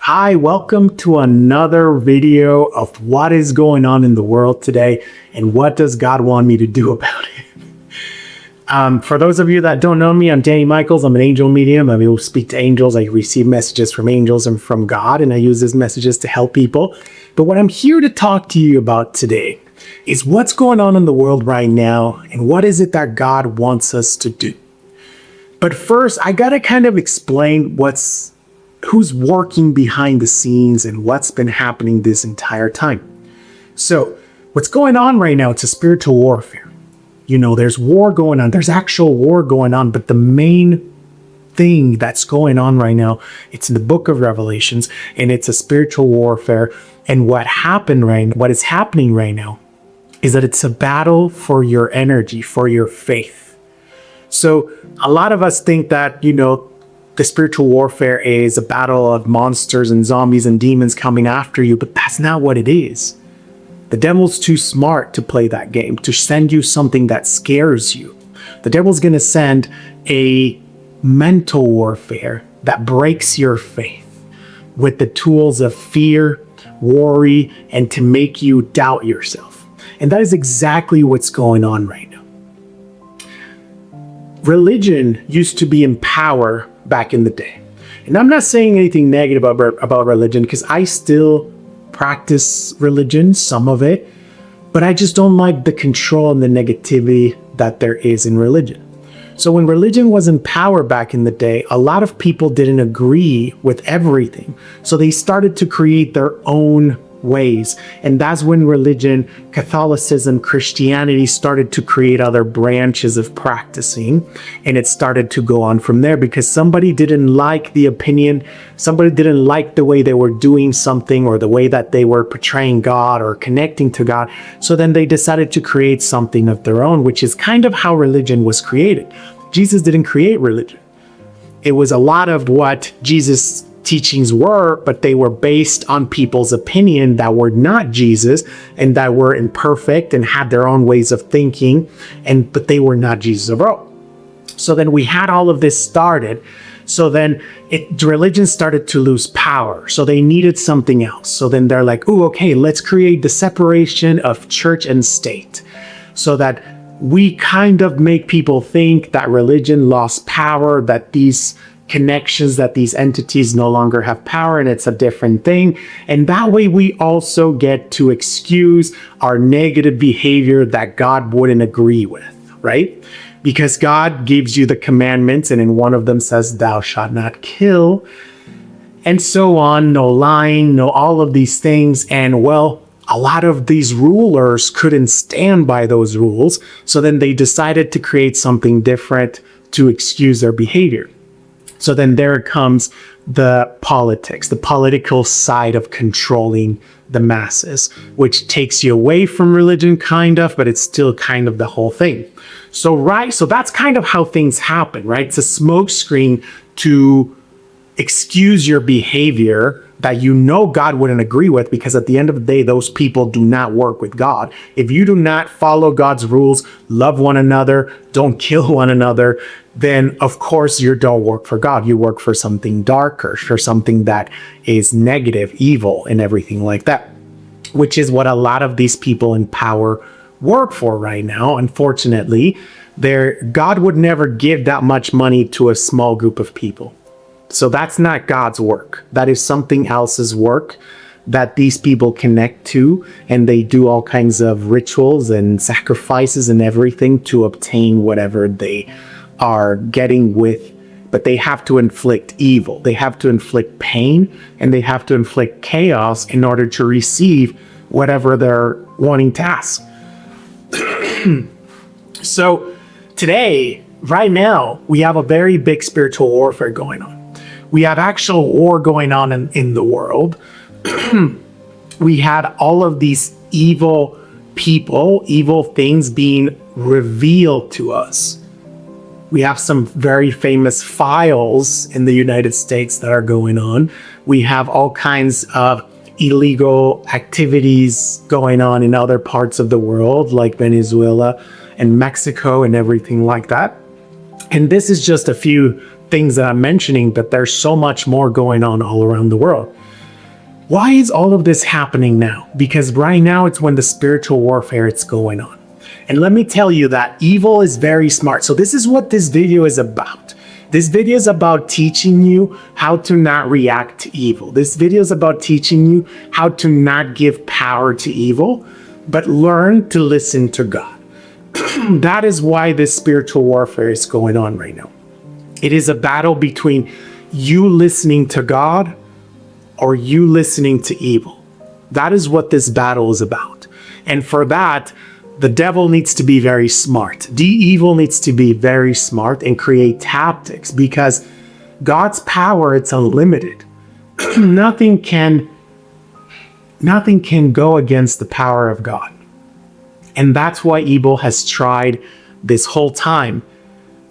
Hi, welcome to another video of what is going on in the world today and what does God want me to do about it. For those of you that don't know me, I'm Danny Michaels. I'm an angel medium. I will speak to angels. I receive messages from angels and from God, and I use these messages to help people. But what I'm here to talk to you about today is what's going on in the world right now and what is it that God wants us to do. But first, I gotta kind of explain who's working behind the scenes and what's been happening this entire time. So what's going on right now, it's a spiritual warfare. You know, there's war going on, there's actual war going on, but the main thing that's going on right now, it's in the book of Revelations, and it's a spiritual warfare. And what is happening right now is that it's a battle for your energy, for your faith. So a lot of us think that, the spiritual warfare is a battle of monsters and zombies and demons coming after you, but that's not what it is. The devil's too smart to play that game, to send you something that scares you. The devil's going to send a mental warfare that breaks your faith with the tools of fear, worry, and to make you doubt yourself. And that is exactly what's going on right now. Religion used to be in power back in the day. And I'm not saying anything negative about religion, because I still practice religion, some of it, but I just don't like the control and the negativity that there is in religion. So when religion was in power back in the day, a lot of people didn't agree with everything. So they started to create their own ways. And that's when religion, Catholicism, Christianity started to create other branches of practicing. And it started to go on from there because somebody didn't like the opinion, somebody didn't like the way they were doing something or the way that they were portraying God or connecting to God. So then they decided to create something of their own, which is kind of how religion was created. Jesus didn't create religion. It was a lot of what Jesus' teachings were, but they were based on people's opinion that were not Jesus and that were imperfect and had their own ways of thinking, but they were not Jesus of all. So then we had all of this started. So then religion started to lose power. So they needed something else. So then they're like, oh, okay, let's create the separation of church and state so that we kind of make people think that religion lost power, that these connections, that these entities no longer have power and it's a different thing. And that way we also get to excuse our negative behavior that God wouldn't agree with, right? Because God gives you the commandments, and in one of them says, thou shalt not kill, and so on, no lying, no all of these things. And well, a lot of these rulers couldn't stand by those rules. So then they decided to create something different to excuse their behavior. So then there comes the politics, the political side of controlling the masses, which takes you away from religion kind of, but it's still kind of the whole thing. So that's kind of how things happen, right? It's a smokescreen to excuse your behavior that God wouldn't agree with, because at the end of the day, those people do not work with God. If you do not follow God's rules, love one another, don't kill one another, then of course you don't work for God. You work for something darker, for something that is negative, evil, and everything like that, which is what a lot of these people in power work for right now. Unfortunately, God would never give that much money to a small group of people. So that's not God's work. That is something else's work that these people connect to, and they do all kinds of rituals and sacrifices and everything to obtain whatever they are getting with. But they have to inflict evil. They have to inflict pain, and they have to inflict chaos in order to receive whatever they're wanting to ask. So today, right now, we have a very big spiritual warfare going on. We have actual war going on in the world. We had all of these evil people, evil things being revealed to us. We have some very famous files in the United States that are going on. We have all kinds of illegal activities going on in other parts of the world, like Venezuela and Mexico and everything like that. And this is just a few things that I'm mentioning, but there's so much more going on all around the world. Why is all of this happening now? Because right now it's when the spiritual warfare is going on. And let me tell you that evil is very smart. So this is what this video is about. This video is about teaching you how to not react to evil. This video is about teaching you how to not give power to evil, but learn to listen to God. That is why this spiritual warfare is going on right now. It is a battle between you listening to God or you listening to evil. That is what this battle is about. And for that, the devil needs to be very smart. The evil needs to be very smart and create tactics, because God's power, it's unlimited. Nothing can go against the power of God. And that's why evil has tried this whole time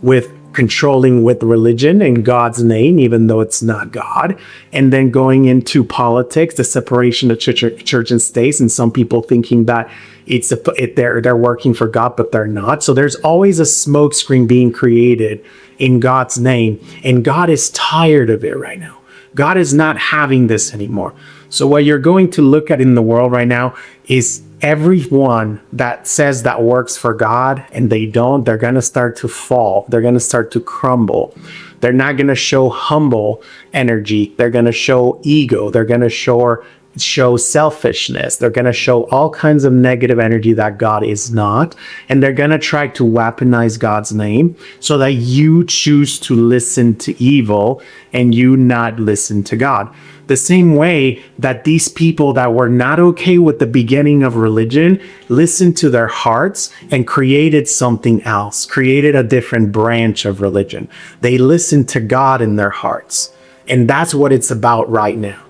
with controlling with religion in God's name, even though it's not God, and then going into politics, the separation of church and state, and some people thinking that they're working for God, but they're not. So there's always a smokescreen being created in God's name, and God is tired of it right now. God is not having this anymore. So what you're going to look at in the world right now is everyone that says that works for God and they don't, they're going to start to fall. They're going to start to crumble. They're not going to show humble energy. They're going to show ego. They're going to show selfishness. They're going to show all kinds of negative energy that God is not. And they're going to try to weaponize God's name so that you choose to listen to evil and you not listen to God. The same way that these people that were not okay with the beginning of religion listened to their hearts and created something else, created a different branch of religion. They listened to God in their hearts. And that's what it's about right now.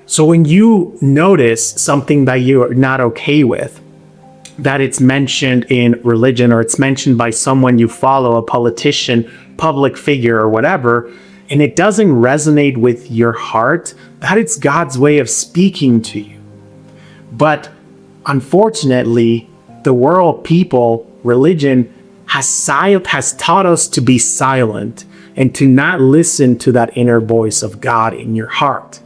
So when you notice something that you're not okay with, that it's mentioned in religion or it's mentioned by someone you follow, a politician, public figure, or whatever, and it doesn't resonate with your heart, that it's God's way of speaking to you. But unfortunately, the world, people, religion has taught us to be silent and to not listen to that inner voice of God in your heart.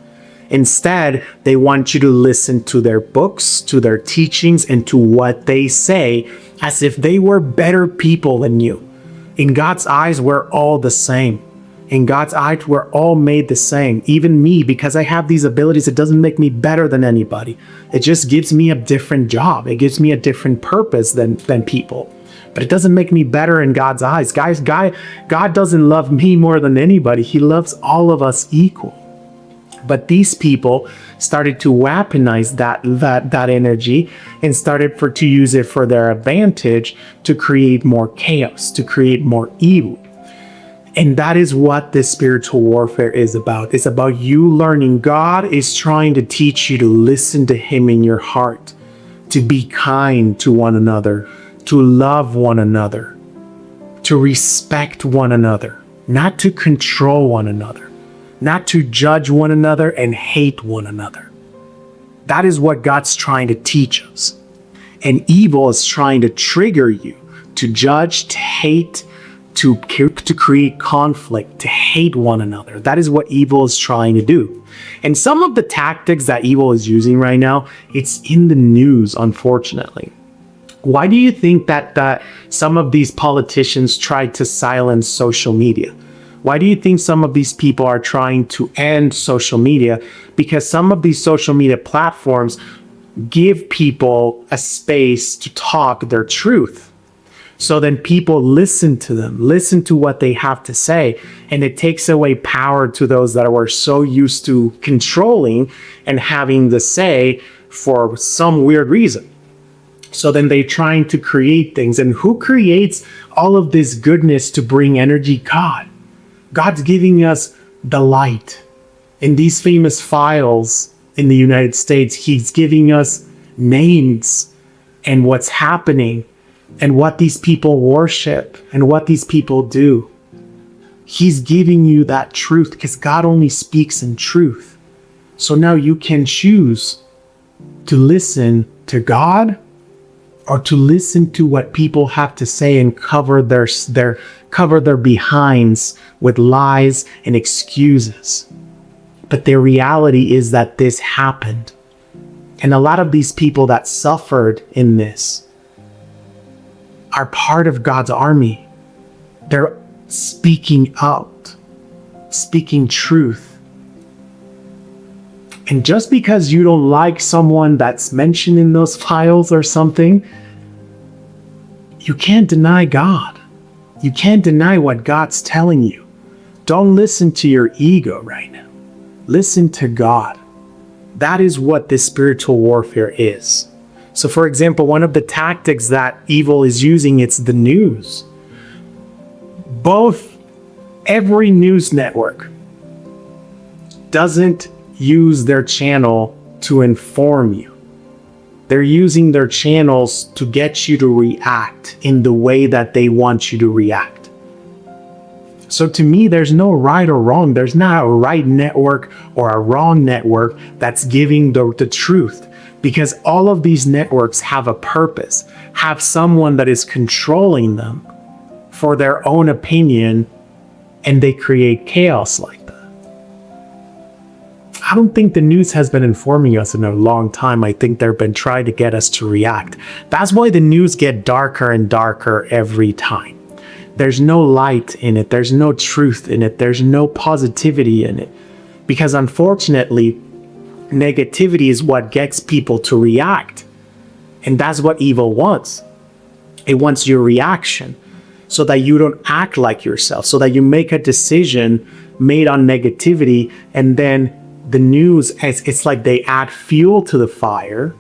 Instead, they want you to listen to their books, to their teachings, and to what they say as if they were better people than you. In God's eyes, we're all the same. In God's eyes, we're all made the same. Even me, because I have these abilities, it doesn't make me better than anybody. It just gives me a different job. It gives me a different purpose than people. But it doesn't make me better in God's eyes. Guys, God doesn't love me more than anybody. He loves all of us equal. But these people started to weaponize that energy and started to use it for their advantage to create more chaos, to create more evil. And that is what this spiritual warfare is about. It's about you learning. God is trying to teach you to listen to Him in your heart, to be kind to one another, to love one another, to respect one another, not to control one another, not to judge one another and hate one another. That is what God's trying to teach us. And evil is trying to trigger you to judge, to hate, to create conflict, to hate one another. That is what evil is trying to do. And some of the tactics that evil is using right now, it's in the news, unfortunately. Why do you think that some of these politicians tried to silence social media? Why do you think some of these people are trying to end social media? Because some of these social media platforms give people a space to talk their truth. So then people listen to them, listen to what they have to say, and it takes away power to those that were so used to controlling and having the say for some weird reason. So then they're trying to create things. And who creates all of this goodness to bring energy? God. God's giving us the light. In these famous files in the United States, He's giving us names and what's happening and what these people worship and what these people do. He's giving you that truth because God only speaks in truth. So now you can choose to listen to God or to listen to what people have to say and cover their behinds with lies and excuses. But the reality is that this happened. And a lot of these people that suffered in this are part of God's army. They're speaking out, speaking truth. And just because you don't like someone that's mentioned in those files or something, you can't deny God. You can't deny what God's telling you. Don't listen to your ego right now. Listen to God. That is what this spiritual warfare is. So for example, one of the tactics that evil is using, it's the news. Every news network doesn't use their channel to inform you. They're using their channels to get you to react in the way that they want you to react. So to me, there's no right or wrong. There's not a right network or a wrong network that's giving the truth, because all of these networks have a purpose, have someone that is controlling them for their own opinion, and they create chaos like that. I don't think the news has been informing us in a long time. I think they've been trying to get us to react. That's why the news get darker and darker every time. There's no light in it. There's no truth in it. There's no positivity in it. Because unfortunately, negativity is what gets people to react. And that's what evil wants. It wants your reaction so that you don't act like yourself, so that you make a decision made on negativity, and then the news, it's like they add fuel to the fire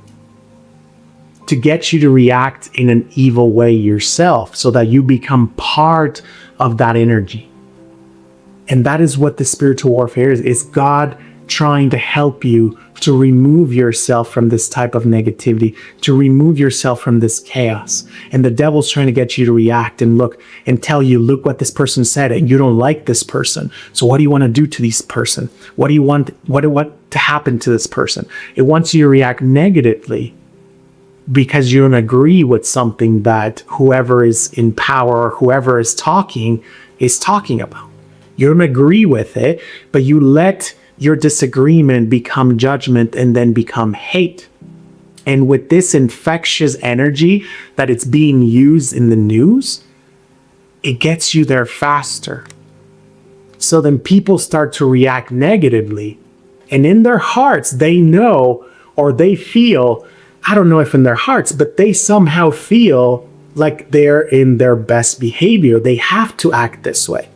to get you to react in an evil way yourself, so that you become part of that energy. And that is what the spiritual warfare is God trying to help you to remove yourself from this type of negativity, to remove yourself from this chaos. And the devil's trying to get you to react and look and tell you, look what this person said, and you don't like this person. So what do you want to do to this person? What do you want to happen to this person? It wants you to react negatively because you don't agree with something that whoever is in power or whoever is talking about. You don't agree with it, but you let your disagreement become judgment and then become hate. And with this infectious energy that it's being used in the news, it gets you there faster. So then people start to react negatively. And in their hearts, they know, or they feel, I don't know if in their hearts, but they somehow feel like they're in their best behavior. They have to act this way.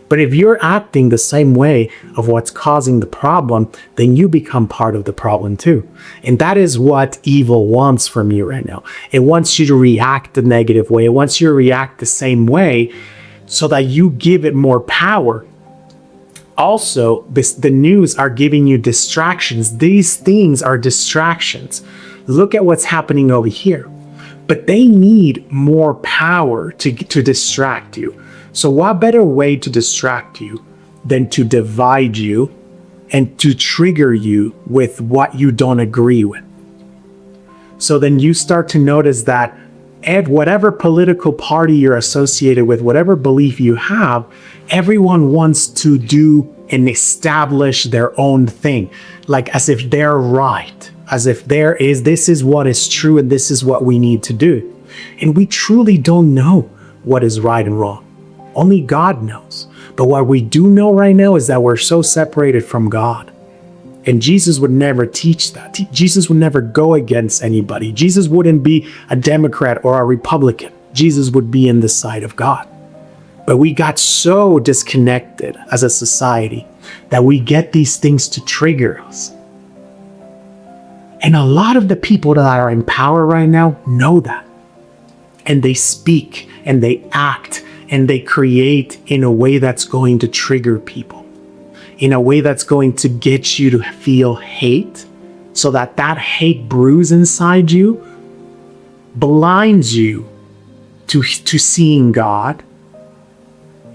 But if you're acting the same way of what's causing the problem, then you become part of the problem too. And that is what evil wants from you right now. It wants you to react the negative way. It wants you to react the same way so that you give it more power. Also, the news are giving you distractions. These things are distractions. Look at what's happening over here. But they need more power to distract you. So what better way to distract you than to divide you and to trigger you with what you don't agree with? So then you start to notice that whatever political party you're associated with, whatever belief you have, everyone wants to do and establish their own thing, like as if they're right, as if this is what is true and this is what we need to do. And we truly don't know what is right and wrong. Only God knows. But what we do know right now is that we're so separated from God. And Jesus would never teach that. Jesus would never go against anybody. Jesus wouldn't be a Democrat or a Republican. Jesus would be in the side of God. But we got so disconnected as a society that we get these things to trigger us. And a lot of the people that are in power right now know that. And they speak and they act and they create in a way that's going to trigger people, in a way that's going to get you to feel hate, so that hate brews inside you, blinds you to seeing God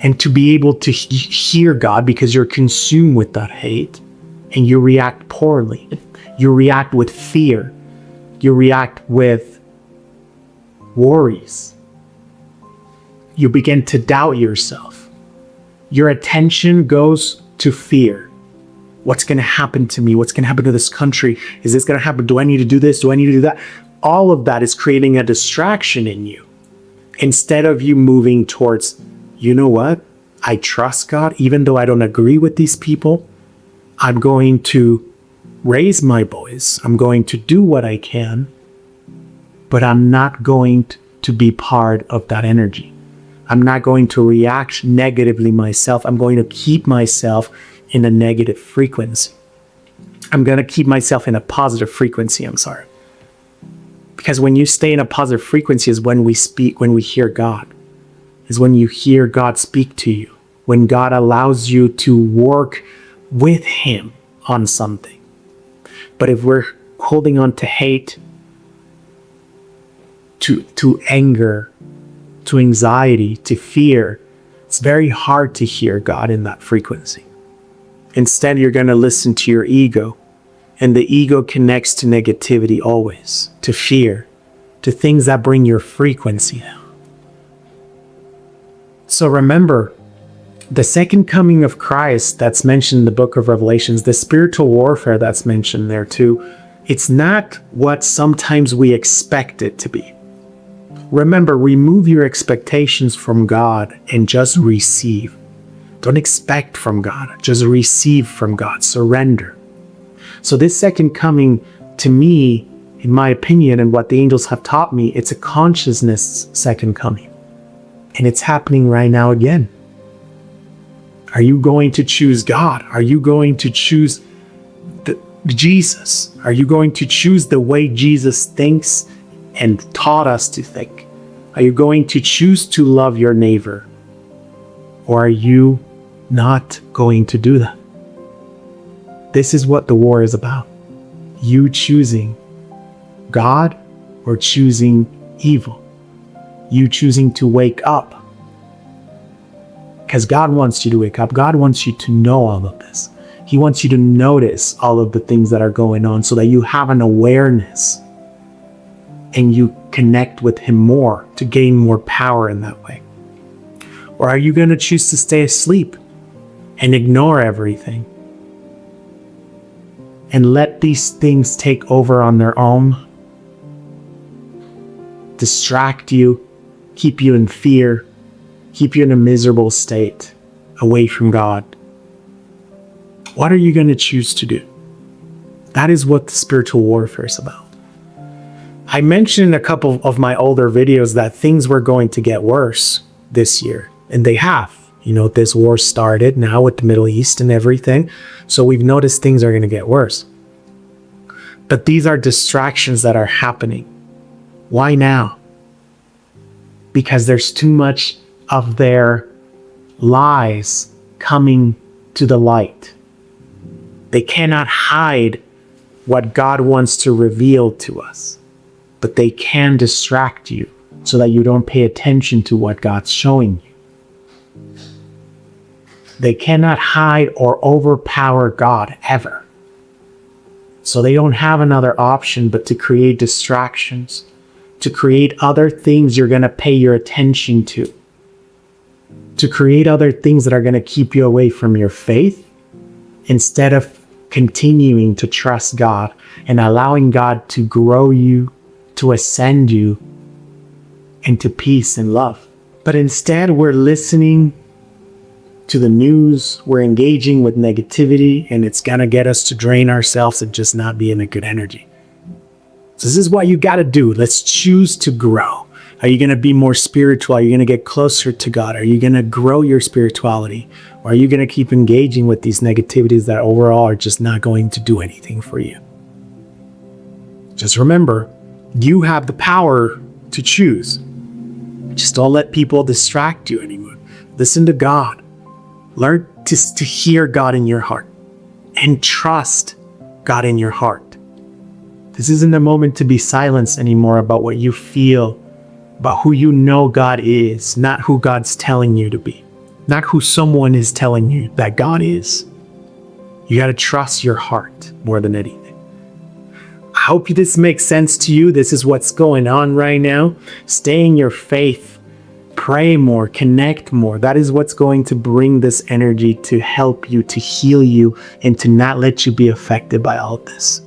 and to be able to hear God, because you're consumed with that hate and you react poorly. You react with fear. You react with worries. You begin to doubt yourself. Your attention goes to fear. What's going to happen to me? What's going to happen to this country? Is this going to happen? Do I need to do this? Do I need to do that? All of that is creating a distraction in you. Instead of you moving towards, you know what? I trust God, even though I don't agree with these people. I'm going to raise my voice. I'm going to do what I can, but I'm not going to be part of that energy. I'm not going to react negatively myself. I'm going to keep myself in a negative frequency. I'm going to keep myself in a positive frequency. Because when you stay in a positive frequency is when we speak, when we hear God, is when you hear God speak to you, when God allows you to work with Him on something. But if we're holding on to hate, to anger, to anxiety, to fear, it's very hard to hear God in that frequency. Instead, you're going to listen to your ego. And the ego connects to negativity always, to fear, to things that bring your frequency down. So remember, the second coming of Christ that's mentioned in the book of Revelations, the spiritual warfare that's mentioned there too, it's not what sometimes we expect it to be. Remember, remove your expectations from God and just receive. Don't expect from God, just receive from God, surrender. So this second coming, to me, in my opinion, and what the angels have taught me, it's a consciousness second coming. And it's happening right now again. Are you going to choose God? Are you going to choose Jesus? Are you going to choose the way Jesus thinks and taught us to think? Are you going to choose to love your neighbor? Or are you not going to do that? This is what the war is about. You choosing God or choosing evil. You choosing to wake up. Because God wants you to wake up. God wants you to know all of this. He wants you to notice all of the things that are going on so that you have an awareness and you connect with Him more to gain more power in that way. Or are you going to choose to stay asleep and ignore everything? And let these things take over on their own, distract you, keep you in fear, keep you in a miserable state, away from God. What are you going to choose to do? That is what the spiritual warfare is about. I mentioned in a couple of my older videos that things were going to get worse this year, and they have. You know, this war started now with the Middle East and everything. So we've noticed things are going to get worse. But these are distractions that are happening. Why now? Because there's too much of their lies coming to the light. They cannot hide what God wants to reveal to us. But they can distract you so that you don't pay attention to what God's showing you. They cannot hide or overpower God ever. So they don't have another option but to create distractions, to create other things you're going to pay your attention to create other things that are going to keep you away from your faith instead of continuing to trust God and allowing God to grow you, to ascend you into peace and love. But instead, we're listening to the news, we're engaging with negativity, and it's gonna get us to drain ourselves and just not be in a good energy. So this is what you gotta do. Let's choose to grow. Are you gonna be more spiritual? Are you gonna get closer to God? Are you gonna grow your spirituality? Or are you gonna keep engaging with these negativities that overall are just not going to do anything for you? Just remember, you have the power to choose. Just don't let people distract you anymore. Listen to God. Learn to hear God in your heart and trust God in your heart. This isn't a moment to be silenced anymore about what you feel, about who you know God is, not who God's telling you to be, not who someone is telling you that God is. You got to trust your heart more than anything. I hope this makes sense to you. This is what's going on right now. Stay in your faith. pray more, connect more. That is what's going to bring this energy to help you, to heal you, and to not let you be affected by all this.